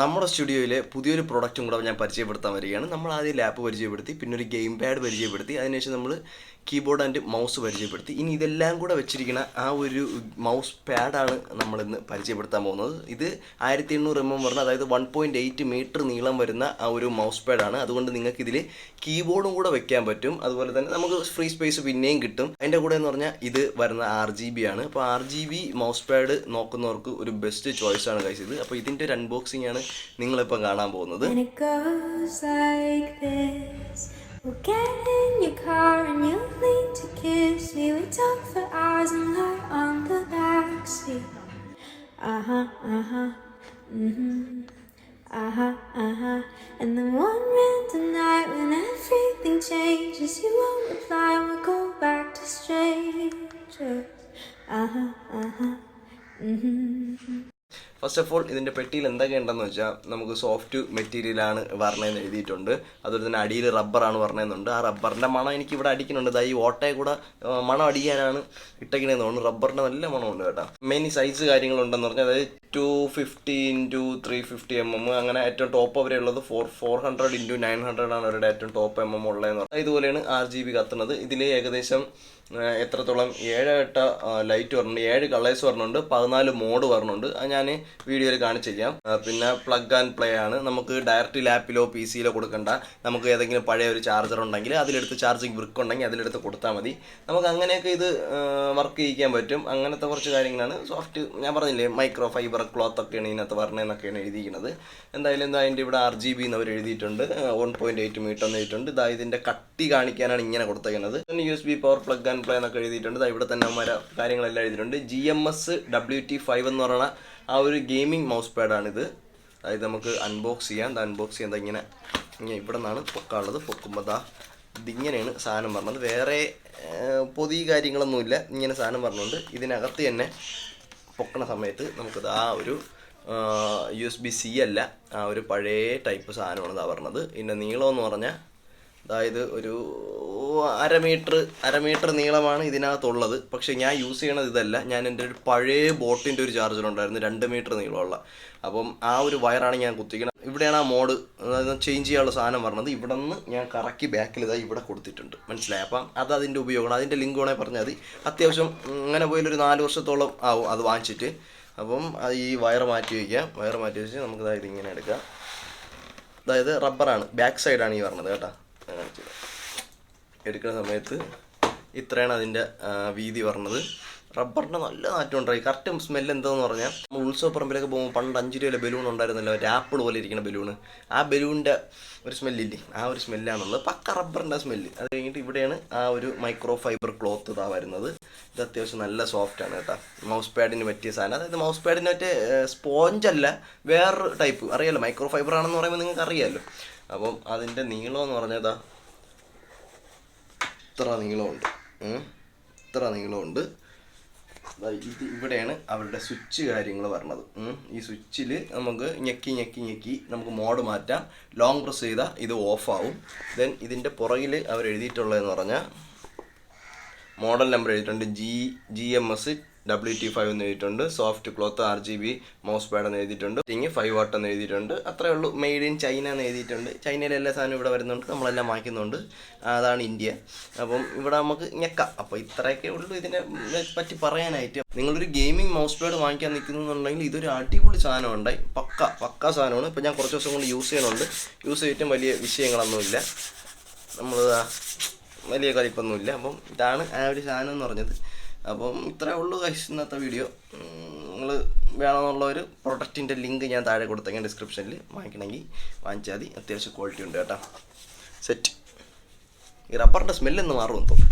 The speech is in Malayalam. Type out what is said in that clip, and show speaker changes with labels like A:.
A: നമ്മുടെ സ്റ്റുഡിയോയിലെ പുതിയൊരു പ്രൊഡക്റ്റും കൂടെ ഞാൻ പരിചയപ്പെടുത്താൻ വരികയാണ്. നമ്മൾ ആദ്യം ലാപ്പ് പരിചയപ്പെടുത്തി, പിന്നെ ഒരു ഗെയിം പാഡ് പരിചയപ്പെടുത്തി, അതിനുശേഷം നമ്മൾ കീബോർഡ് ആൻഡ് മൗസ് പരിചയപ്പെടുത്തി. ഇനി ഇതെല്ലാം കൂടെ വെച്ചിരിക്കുന്ന ആ ഒരു മൗസ് പാഡാണ് നമ്മളിന്ന് പരിചയപ്പെടുത്താൻ പോകുന്നത്. ഇത് 1800 mm വരുന്ന, അതായത് 1.8 മീറ്റർ നീളം വരുന്ന ആ ഒരു മൗസ് പാഡാണ്. അതുകൊണ്ട് നിങ്ങൾക്ക് ഇതിൽ കീബോർഡും കൂടെ വെക്കാൻ പറ്റും. അതുപോലെ തന്നെ നമുക്ക് ഫ്രീ സ്പേസ് പിന്നെയും കിട്ടും. അതിൻ്റെ കൂടെ എന്ന് പറഞ്ഞാൽ ഇത് വരുന്ന RGB ആണ്. അപ്പോൾ RGB മൗസ് പാഡ് നോക്കുന്നവർക്ക് ഒരു ബെസ്റ്റ് ചോയ്സ് ആണ് ഗൈസ് ഇത്. അപ്പോൾ ഇതിൻ്റെ ഒരു അൺബോക്സിംഗ് ആണ് നിങ്ങളിപ്പോൾ കാണാൻ പോകുന്നത്.
B: We'll get in your car and you lean to kiss me. We talk for hours and lie on the backseat. And then one random night when everything changes, you won't reply and we'll go back to strangers.
A: First of all ഇതിൻ്റെ പെട്ടിയിൽ എന്തൊക്കെയുണ്ടെന്ന് വെച്ചാൽ നമുക്ക് സോഫ്റ്റ് മെറ്റീരിയലാണ് വരണേന്ന് എഴുതിയിട്ടുണ്ട്. അതുപോലെ തന്നെ അടിയിൽ റബ്ബറാണ് വരണേന്നുണ്ട്. ആ റബ്ബറിൻ്റെ മണം എനിക്ക് ഇവിടെ അടിക്കുന്നുണ്ട്. ഈ ഓട്ടയെ കൂടെ മണം അടിക്കാനാണ് ഇട്ടേക്കണേന്ന് തോന്നുന്നു. റബ്ബറിൻ്റെ നല്ല മണമുണ്ട് കേട്ടോ. മെയിൻ സൈസ് കാര്യങ്ങളുണ്ടെന്ന് പറഞ്ഞാൽ അതായത് 250 × 350 mm, അങ്ങനെ ഏറ്റവും ടോപ്പ് വരെയുള്ളത് 400 × 900 ആണ് അവരുടെ ഏറ്റവും ടോപ്പ് mm ഉള്ളതെന്ന് പറഞ്ഞാൽ. ഇതുപോലെയാണ് RGB കത്തുന്നത്. ഇതിൽ ഏകദേശം എത്രത്തോളം 7-8 ലൈറ്റ് വരുന്നുണ്ട്, 7 കളേഴ്സ് വരുന്നുണ്ട്, 14 മോഡ് വരുന്നുണ്ട്. അത് ഞാൻ വീഡിയോയിൽ കാണിച്ചു തരാം. പിന്നെ പ്ലഗ് ആൻഡ് പ്ലേ ആണ്. നമുക്ക് ഡയറക്റ്റ് ലാപ്പിലോ PCയിലോ കൊടുക്കണ്ട. നമുക്ക് ഏതെങ്കിലും പഴയ ഒരു ചാർജർ ഉണ്ടെങ്കിൽ അതിലെടുത്ത്, ചാർജിങ് ബ്രിക്ക് ഉണ്ടെങ്കിൽ അതിലെടുത്ത് കൊടുത്താൽ മതി. നമുക്ക് അങ്ങനെയൊക്കെ ഇത് വർക്ക് ചെയ്യിക്കാൻ പറ്റും. അങ്ങനത്തെ കുറച്ച് കാര്യങ്ങളാണ്. സോഫ്റ്റ് ഞാൻ പറഞ്ഞില്ലേ, മൈക്രോ ഫൈബർ ക്ലോത്ത് ഒക്കെയാണ് ഇതിനകത്ത് വരണേന്നൊക്കെയാണ് എഴുതിയിരിക്കുന്നത്. എന്തായാലും അതിൻ്റെ ഇവിടെ RGB എന്ന് അവർ എഴുതിയിട്ടുണ്ട്. 1.8 മീറ്റർ എന്ന് എഴുതിയിട്ടുണ്ട്. ഇതിൻ്റെ കട്ടി കാണിക്കാനാണ് ഇങ്ങനെ കൊടുത്തേക്കുന്നത്. USB power plug and play എന്നൊക്കെ എഴുതിയിട്ടുണ്ട്. ഇവിടെ തന്നെ അവന്മാരെ കാര്യങ്ങളെല്ലാം എഴുതിയിട്ടുണ്ട്. GMS WT5 എന്ന് പറയുന്ന ആ ഒരു ഗെയിമിംഗ് മൗസ് പാഡാണിത്. അതായത് നമുക്ക് അൺബോക്സ് ചെയ്യാം. അൺബോക്സ് ചെയ്യാൻ ഇങ്ങനെ ഇവിടെ നിന്നാണ് പൊക്കാനുള്ളത്. പൊക്കുമ്പോൾ ഇതിങ്ങനെയാണ് സാധനം പറഞ്ഞത്. വേറെ പൊതി കാര്യങ്ങളൊന്നുമില്ല. ഇങ്ങനെ സാധനം പറഞ്ഞുകൊണ്ട് ഇതിനകത്ത് തന്നെ പൊക്കണ സമയത്ത് നമുക്കത് ആ ഒരു USB-C അല്ല, ആ ഒരു പഴയ ടൈപ്പ് സാധനമാണ് ഇതാ പറഞ്ഞത്. ഇതിൻ്റെ നീളം എന്ന് പറഞ്ഞാൽ അതായത് ഒരു അര മീറ്റർ നീളമാണ് ഇതിനകത്തുള്ളത്. പക്ഷേ ഞാൻ യൂസ് ചെയ്യണത് ഇതല്ല. ഞാൻ എൻ്റെ ഒരു പഴയ ബോട്ടിൻ്റെ ഒരു ചാർജർ ഉണ്ടായിരുന്നു 2 മീറ്റർ നീളമുള്ള. അപ്പം ആ ഒരു വയറാണ് ഞാൻ കുത്തിക്കണം. ഇവിടെയാണ് ആ മോഡ്, അതായത് ചേഞ്ച് ചെയ്യാനുള്ള സാധനം പറഞ്ഞത്. ഇവിടെ നിന്ന് ഞാൻ കറക്കി ബാക്കിൽ ഇതായി ഇവിടെ കൊടുത്തിട്ടുണ്ട്. മനസ്സിലായി? അപ്പം അത് അതിൻ്റെ ഉപയോഗമാണ്. അതിൻ്റെ ലിങ്ക് വേണേൽ പറഞ്ഞാൽ മതി. അത്യാവശ്യം അങ്ങനെ പോയാലൊരു 4 വർഷത്തോളം ആവും അത് വാങ്ങിച്ചിട്ട്. അപ്പം അത് ഈ വയർ മാറ്റി വയ്ക്കാം. വയർ മാറ്റി വെച്ച് നമുക്ക് അതായത് ഇങ്ങനെ എടുക്കാം. അതായത് റബ്ബറാണ്, ബാക്ക് സൈഡാണ് ഈ പറഞ്ഞത് കേട്ടോ. എടുക്കുന്ന സമയത്ത് ഇത്രയാണ് അതിൻ്റെ വീതി പറഞ്ഞത്. റബ്ബറിൻ്റെ നല്ല നാറ്റമുണ്ടായി. കറക്റ്റ് സ്മെല്ല് എന്താണെന്ന് പറഞ്ഞാൽ, നമ്മൾ ഉത്സവപ്പറമ്പിലൊക്കെ പോകുമ്പോൾ പണ്ട് 5 രൂപയിലെ ബലൂൺ ഉണ്ടായിരുന്നല്ലോ, ഒരു ആപ്പിൾ പോലെ ഇരിക്കുന്ന ബലൂണ്. ആ ബലൂണിൻ്റെ ഒരു സ്മെല്ലില്ലേ, ആ ഒരു സ്മെല്ലാണുള്ളത്. പക്ക റബ്ബറിൻ്റെ സ്മെല്ല്. അത് കഴിഞ്ഞിട്ട് ഇവിടെയാണ് ആ ഒരു മൈക്രോ ഫൈബർ ക്ലോത്ത് ഇതാ വരുന്നത്. ഇത് അത്യാവശ്യം നല്ല സോഫ്റ്റാണ് കേട്ടോ. മൗസ് പാഡിന് പറ്റിയ സാധനം. അതായത് മൗസ് പാഡിന് പറ്റിയ സ്പോഞ്ചല്ല, വേറൊരു ടൈപ്പ്. അറിയാമല്ലോ, മൈക്രോ ഫൈബർ ആണെന്ന് പറയുമ്പോൾ നിങ്ങൾക്ക് അറിയാമല്ലോ. അപ്പം അതിൻ്റെ നീളം എന്ന് പറഞ്ഞാൽ ഇത്ര നീളമുണ്ട്. ഇത് ഇവിടെയാണ് അവരുടെ സ്വിച്ച് കാര്യങ്ങൾ പറഞ്ഞത്. ഈ സ്വിച്ചിൽ നമുക്ക് ഞെക്കി നമുക്ക് മോഡ് മാറ്റാം. ലോങ് പ്രസ് ചെയ്താൽ ഇത് ഓഫാവും. ദെൻ ഇതിൻ്റെ പുറകിൽ അവർ എഴുതിയിട്ടുള്ളതെന്ന് പറഞ്ഞാൽ മോഡൽ നമ്പർ എഴുതിയിട്ടുണ്ട്. GMS WT5 എന്ന് എഴുതിയിട്ടുണ്ട്. Soft cloth RGB mouse pad എന്ന് എഴുതിയിട്ടുണ്ട്. 5 വാട്ട് എന്ന് എഴുതിയിട്ടുണ്ട്. അത്രേ ഉള്ളൂ. മെയ്ഡ് ഇൻ ചൈന എന്ന് എഴുതിയിട്ടുണ്ട്. ചൈനയിലെ എല്ലാ സാധനവും ഇവിടെ വരുന്നുണ്ട്, നമ്മളെല്ലാം വാങ്ങിക്കുന്നുണ്ട്. അതാണ് ഇന്ത്യ. അപ്പം ഇവിടെ നമുക്ക് ഞെക്കാം. അപ്പോൾ ഇത്രയൊക്കെ ഉള്ളൂ ഇതിനെ പറ്റി പറയാനായിട്ട്. നിങ്ങളൊരു ഗെയിമിംഗ് മൗസ് പാഡ് വാങ്ങിക്കാൻ നിൽക്കുന്നുണ്ടെങ്കിൽ ഇതൊരു അടിപൊളി സാധനം ഉണ്ടായി. പക്ക സാധനമാണ്. ഇപ്പോൾ ഞാൻ കുറച്ച് ദിവസം കൊണ്ട് യൂസ് ചെയ്യണുണ്ട്. യൂസ് ചെയ്തിട്ടും വലിയ വിഷയങ്ങളൊന്നുമില്ല. നമ്മൾ വലിയ കളിപ്പൊന്നുമില്ല. അപ്പം ഇതാണ് ആ ഒരു സാധനം എന്ന് പറഞ്ഞത്. അപ്പം ഇത്രയേ ഉള്ളൂ ഗൈസ് ഇന്നത്തെ വീഡിയോ. നിങ്ങൾ വേണമെന്നുള്ള ഒരു പ്രൊഡക്റ്റിൻ്റെ ലിങ്ക് ഞാൻ താഴെ കൊടുത്തേക്കാം ഡിസ്ക്രിപ്ഷനിൽ. വാങ്ങിക്കണമെങ്കിൽ വാങ്ങിച്ചാൽ മതി. അത്യാവശ്യം ക്വാളിറ്റി ഉണ്ട് കേട്ടോ. സെറ്റ്. ഈ റബ്ബറിൻ്റെ സ്മെല്ലൊന്ന് മാറുമെന്ന് തോന്നും.